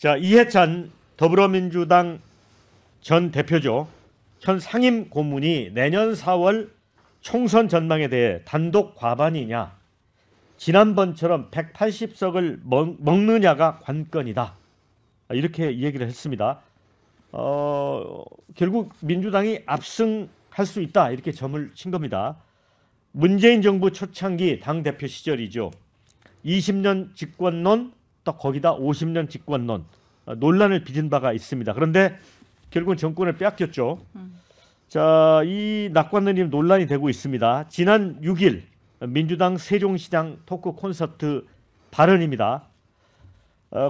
자, 이해찬 더불어민주당 전 대표죠. 현 상임 고문이 내년 4월 총선 전망에 대해 단독 과반이냐, 지난번처럼 180석을 먹느냐가 관건이다. 이렇게 얘기를 했습니다. 결국 민주당이 압승할 수 있다 이렇게 점을 친 겁니다. 문재인 정부 초창기 당대표 시절이죠. 20년 집권론 또 거기다 50년 집권론 논란을 빚은 바가 있습니다. 그런데 결국은 정권을 빼앗겼죠. 자, 이 낙관론이 논란이 되고 있습니다. 지난 6일 민주당 세종시장 토크 콘서트 발언입니다.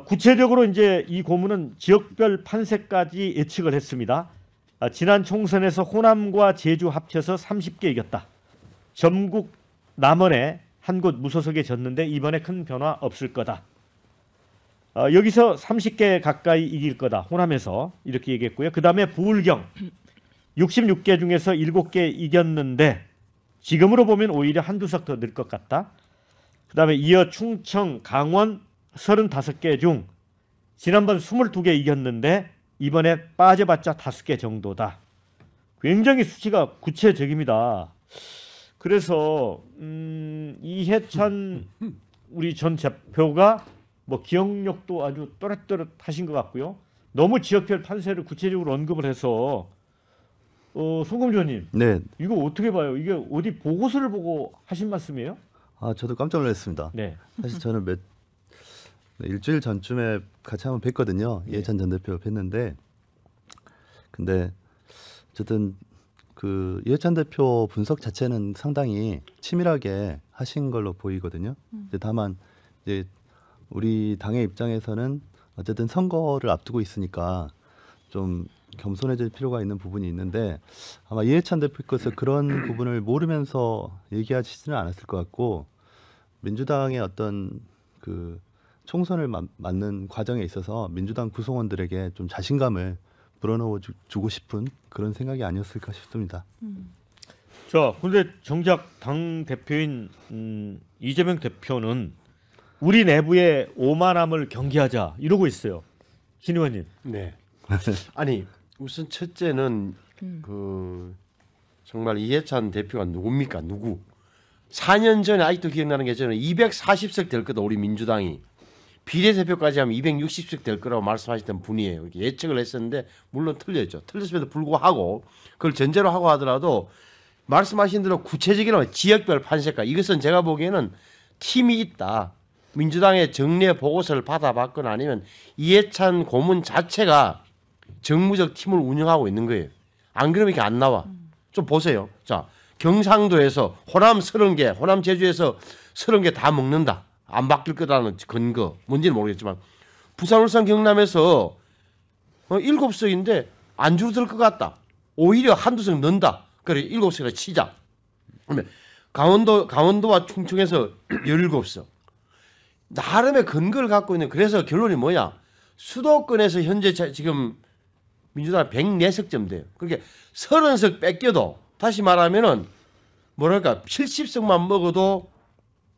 구체적으로 이제 이 고문은 지역별 판세까지 예측을 했습니다. 지난 총선에서 호남과 제주 합쳐서 30개 이겼다. 전국 남원에 한 곳 무소속에 졌는데 이번에 큰 변화 없을 거다. 여기서 30개 가까이 이길 거다. 호남에서 이렇게 얘기했고요. 그 다음에 부울경 66개 중에서 7개 이겼는데 지금으로 보면 오히려 한두 석 더 늘 것 같다. 그 다음에 이어 충청, 강원 35개 중 지난번 22개 이겼는데 이번에 빠져봤자 5개 정도다. 굉장히 수치가 구체적입니다. 그래서 이해찬 우리 전 대표가 뭐 기억력도 아주 또렷또렷하신 것 같고요. 너무 지역별 판세를 구체적으로 언급을 해서 송금주 의원님, 네. 이거 어떻게 봐요? 이게 어디 보고서를 보고 하신 말씀이에요? 아, 저도 깜짝 놀랐습니다. 네. 사실 저는 일주일 전쯤에 같이 한번 뵀거든요. 이해찬 전 대표 뵀는데, 근데 어쨌든 그 이해찬 대표 분석 자체는 상당히 치밀하게 하신 걸로 보이거든요. 근데 다만 이제 우리 당의 입장에서는 어쨌든 선거를 앞두고 있으니까 좀 겸손해질 필요가 있는 부분이 있는데 아마 이해찬 대표께서 그런 부분을 모르면서 얘기하시지는 않았을 것 같고, 민주당의 어떤 그 총선을 맞는 과정에 있어서 민주당 구성원들에게 좀 자신감을 불어넣어 주고 싶은 그런 생각이 아니었을까 싶습니다. 자, 근데 정작 당 대표인 이재명 대표는 우리 내부의 오만함을 경계하자 이러고 있어요. 신 의원님. 네. 아니 우선 첫째는 그 정말 이해찬 대표가 누굽니까? 누구? 4년 전에 아직도 기억나는 게 저는 240석 될 거다 우리 민주당이. 비례대표까지 하면 260석 될 거라고 말씀하셨던 분이에요. 이렇게 예측을 했었는데 물론 틀렸죠. 틀렸음에도 불구하고 그걸 전제로 하고 하더라도 말씀하신 대로 구체적인 지역별 판세가 이것은 제가 보기에는 팀이 있다. 민주당의 정례 보고서를 받아봤거나 아니면 이해찬 고문 자체가 정무적 팀을 운영하고 있는 거예요. 안 그러면 이게 안 나와. 좀 보세요. 자, 경상도에서 호남 30개, 호남 제주에서 30개 다 먹는다. 안 바뀔 거라는 근거 뭔지는 모르겠지만 부산, 울산, 경남에서 7석인데 안 줄어들 것 같다. 오히려 한두 석 넣는다. 그래 7석을 치자. 그러면 강원도와 충청에서 17석. 나름의 근거를 갖고 있는. 그래서 결론이 뭐냐? 수도권에서 현재 지금 민주당 104석쯤 돼요. 그렇게 30석 뺏겨도 다시 말하면은 뭐랄까 70석만 먹어도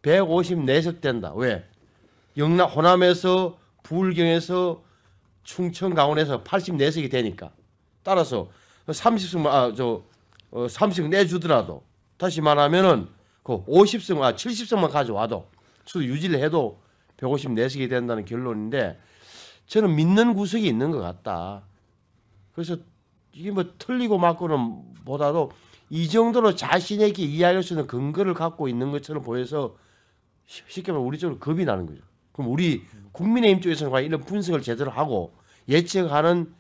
154석 된다. 왜? 호남에서 부울경에서 충청 강원에서 84석이 되니까. 따라서 30석 30석 내주더라도 다시 말하면은 그 50석 70석만 가져와도 수도 유지를 해도 154석이 된다는 결론인데 저는 믿는 구석이 있는 것 같다. 그래서 이게 뭐 틀리고 맞고는 보다도 이 정도로 자신에게 이야기할 수 있는 근거를 갖고 있는 것처럼 보여서 쉽게 말하면 우리 쪽으로 겁이 나는 거죠. 그럼 우리 국민의힘 쪽에서는 과연 이런 분석을 제대로 하고 예측하는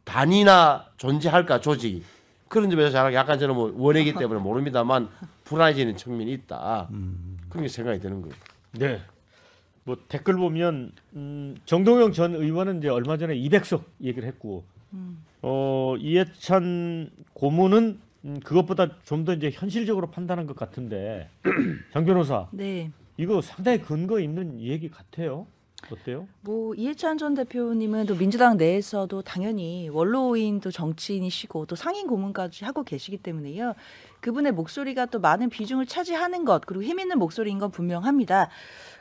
단위나 존재할까 조직이. 그런 점에서 약간 저는 뭐 원외기 때문에 모릅니다만 불안해지는 측면이 있다. 그렇게 생각이 드는 거예요. 네. 뭐 댓글 보면 정동영 전 의원은 이제 얼마 전에 200석 얘기를 했고 이해찬 고문은 그것보다 좀 더 이제 현실적으로 판단한 것 같은데 장 변호사. 네. 이거 상당히 근거 있는 얘기 같아요. 어때요? 뭐 이해찬 전 대표님은 또 민주당 내에서도 당연히 원로인 또 정치인이시고 또 상임 고문까지 하고 계시기 때문에요. 그분의 목소리가 또 많은 비중을 차지하는 것 그리고 힘 있는 목소리인 건 분명합니다.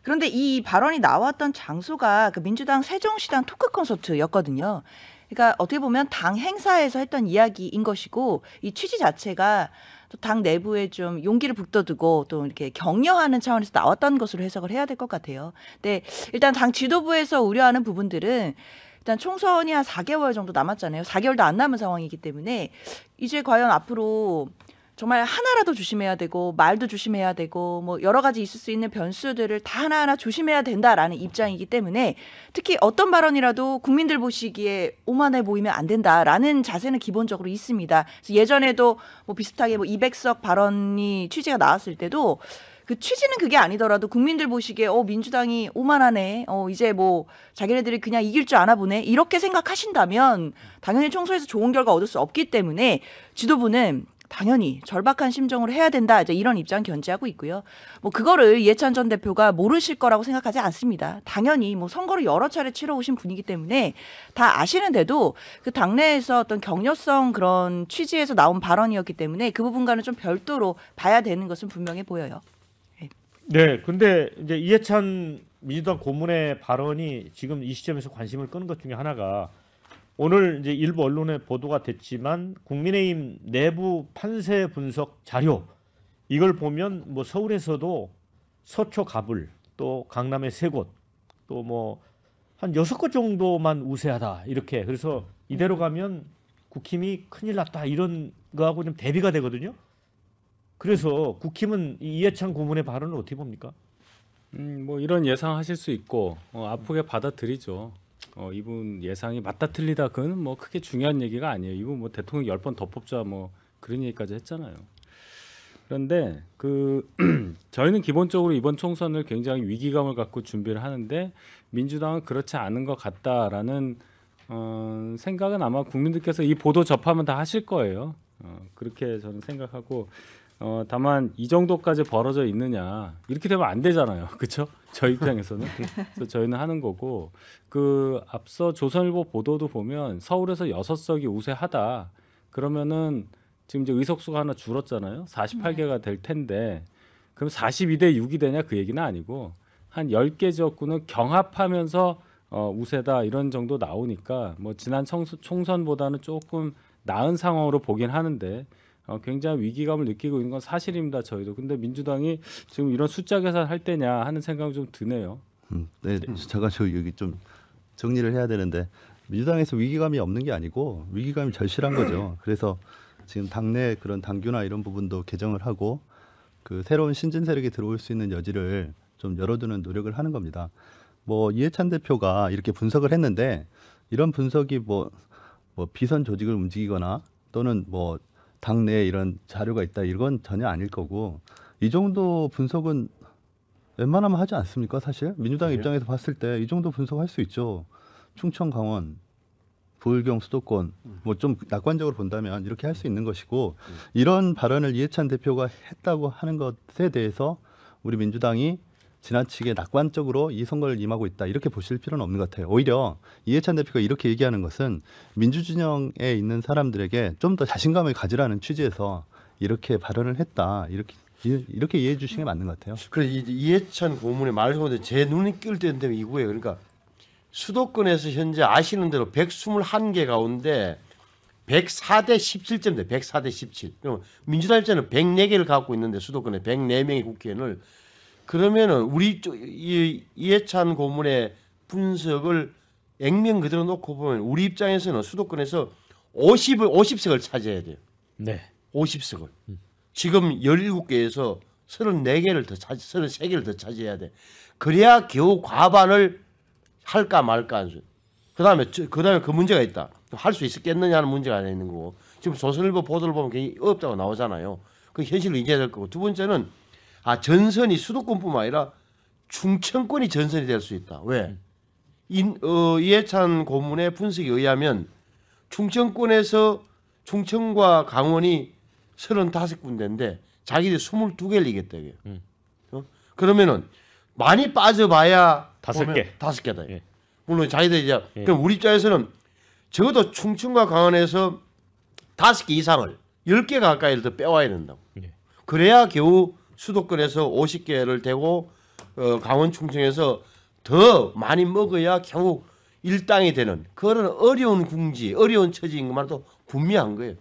그런데 이 발언이 나왔던 장소가 그 민주당 세종시당 토크 콘서트였거든요. 그러니까 어떻게 보면 당 행사에서 했던 이야기인 것이고 이 취지 자체가 또 당 내부에 좀 용기를 북돋우고 또 이렇게 격려하는 차원에서 나왔던 것으로 해석을 해야 될 것 같아요. 근데 일단 당 지도부에서 우려하는 부분들은 일단 총선이 한 4개월 정도 남았잖아요. 4개월도 안 남은 상황이기 때문에 이제 과연 앞으로 정말 하나라도 조심해야 되고 말도 조심해야 되고 뭐 여러 가지 있을 수 있는 변수들을 다 하나하나 조심해야 된다라는 입장이기 때문에 특히 어떤 발언이라도 국민들 보시기에 오만해 보이면 안 된다라는 자세는 기본적으로 있습니다. 그래서 예전에도 뭐 비슷하게 뭐 200석 발언이 취지가 나왔을 때도 그 취지는 그게 아니더라도 국민들 보시기에 민주당이 오만하네. 이제 뭐 자기네들이 그냥 이길 줄 아나 보네. 이렇게 생각하신다면 당연히 총선에서 좋은 결과 얻을 수 없기 때문에 지도부는 당연히 절박한 심정으로 해야 된다. 이제 이런 입장 견지하고 있고요. 뭐 그거를 이해찬 전 대표가 모르실 거라고 생각하지 않습니다. 당연히 뭐 선거를 여러 차례 치러오신 분이기 때문에 다 아시는데도 그 당내에서 어떤 격려성 그런 취지에서 나온 발언이었기 때문에 그 부분과는 좀 별도로 봐야 되는 것은 분명해 보여요. 네, 근데 이제 이해찬 민주당 고문의 발언이 지금 이 시점에서 관심을 끄는 것 중에 하나가 오늘 이제 일부 언론에 보도가 됐지만 국민의힘 내부 판세 분석 자료 이걸 보면 뭐 서울에서도 서초 가불 또 강남의 세 곳 또 뭐 한 6곳 정도만 우세하다 이렇게 그래서 이대로 가면 국힘이 큰일 났다 이런 거하고 좀 대비가 되거든요. 그래서 국힘은 이 이해찬 고문의 발언을 어떻게 봅니까? 뭐 이런 예상하실 수 있고 아프게 받아들이죠. 이분 예상이 맞다 틀리다 그건 뭐 크게 중요한 얘기가 아니에요. 이분 뭐 대통령 10번 더 뽑자 뭐 그런 얘기까지 했잖아요. 그런데 그 저희는 기본적으로 이번 총선을 굉장히 위기감을 갖고 준비를 하는데 민주당은 그렇지 않은 것 같다라는 생각은 아마 국민들께서 이 보도 접하면 다 하실 거예요. 그렇게 저는 생각하고 다만 이 정도까지 벌어져 있느냐 이렇게 되면 안 되잖아요, 그렇죠? 저희 입장에서는 그래서 저희는 하는 거고 그 앞서 조선일보 보도도 보면 서울에서 6석이 우세하다 그러면은 지금 이제 의석수가 하나 줄었잖아요, 48개가 될 텐데 그럼 42대 6이 되냐 그 얘기는 아니고 한 10개 지역구는 경합하면서 우세다 이런 정도 나오니까 뭐 지난 총선보다는 조금 나은 상황으로 보긴 하는데. 굉장히 위기감을 느끼고 있는 건 사실입니다. 저희도. 근데 민주당이 지금 이런 숫자 계산할 때냐 하는 생각이 좀 드네요. 네, 제가 여기 좀 정리를 해야 되는데 민주당에서 위기감이 없는 게 아니고 위기감이 절실한 거죠. 그래서 지금 당내 그런 당규나 이런 부분도 개정을 하고 그 새로운 신진 세력이 들어올 수 있는 여지를 좀 열어두는 노력을 하는 겁니다. 뭐 이해찬 대표가 이렇게 분석을 했는데 이런 분석이 뭐 비선 조직을 움직이거나 또는 뭐 당내에 이런 자료가 있다 이건 전혀 아닐 거고 이 정도 분석은 웬만하면 하지 않습니까? 사실 민주당 입장에서 봤을 때 이 정도 분석할 수 있죠. 충청, 강원, 부울경, 수도권 뭐 좀 낙관적으로 본다면 이렇게 할 수 있는 것이고 이런 발언을 이해찬 대표가 했다고 하는 것에 대해서 우리 민주당이 지나치게 낙관적으로 이 선거를 임하고 있다 이렇게 보실 필요는 없는 것 같아요. 오히려 이해찬 대표가 이렇게 얘기하는 것은 민주진영에 있는 사람들에게 좀 더 자신감을 가지라는 취지에서 이렇게 발언을 했다 이렇게 이해해 주시는 게 맞는 것 같아요. 그래 이해찬 고문의 말 속에 제 눈이 낄 때는 이거예요. 그러니까 수도권에서 현재 아시는 대로 121개 가운데 104대 17점 돼. 104대 17. 그럼 민주당 입장에는 104개를 갖고 있는데 수도권에 104명의 국회의원을 그러면은 우리 이해찬 고문의 분석을 액면 그대로 놓고 보면 우리 입장에서는 수도권에서 50석을 차지해야 돼요. 네. 50석을. 지금 17개에서 34개를 더 33개를 더 차지해야 돼. 그래야 겨우 과반을 할까 말까. 그다음에 그 문제가 있다. 할 수 있었겠느냐 하는 문제가 하나 있는 거고. 지금 조선일보 보도를 보면 굉장히 어렵다고 나오잖아요. 그 현실로 인지해야 될 거고. 두 번째는 전선이 수도권뿐만 아니라 충청권이 전선이 될 수 있다. 왜? 이해찬 고문의 분석에 의하면 충청권에서 충청과 강원이 35군데인데 자기들이 22개를 이겼다. 그러면은 많이 빠져봐야 다섯 보면 개. 5개다. 예. 물론 자기들 이제 예. 그럼 우리 입장에서는 적어도 충청과 강원에서 5개 이상을 10개 가까이를 더 빼와야 된다고. 예. 그래야 겨우 수도권에서 50개를 대고 강원 충청에서 더 많이 먹어야 겨우 일당이 되는 그런 어려운 궁지, 어려운 처지인 것만도 분명한 거예요.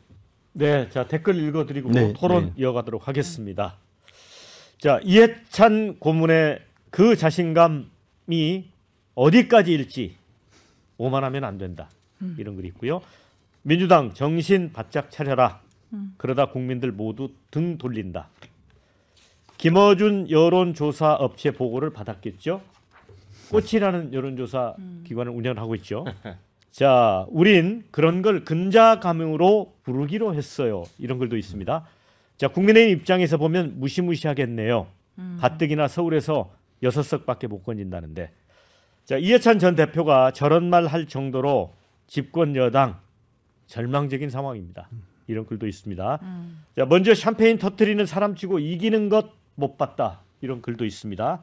네, 자 댓글 읽어드리고 네, 토론 이어가도록 하겠습니다. 자 이해찬 고문의 그 자신감이 어디까지일지 오만하면 안 된다. 이런 글이 있고요. 민주당 정신 바짝 차려라. 그러다 국민들 모두 등 돌린다. 김어준 여론조사 업체 보고를 받았겠죠. 꽃이라는 여론조사 기관을 운영하고 있죠. 자, 우린 그런 걸 근자감으로 부르기로 했어요. 이런 글도 있습니다. 자, 국민의힘 입장에서 보면 무시무시하겠네요. 가뜩이나 서울에서 6석밖에 못 건진다는데. 자, 이해찬 전 대표가 저런 말 할 정도로 집권 여당 절망적인 상황입니다. 이런 글도 있습니다. 자, 먼저 샴페인 터트리는 사람치고 이기는 것 못 봤다. 이런 글도 있습니다.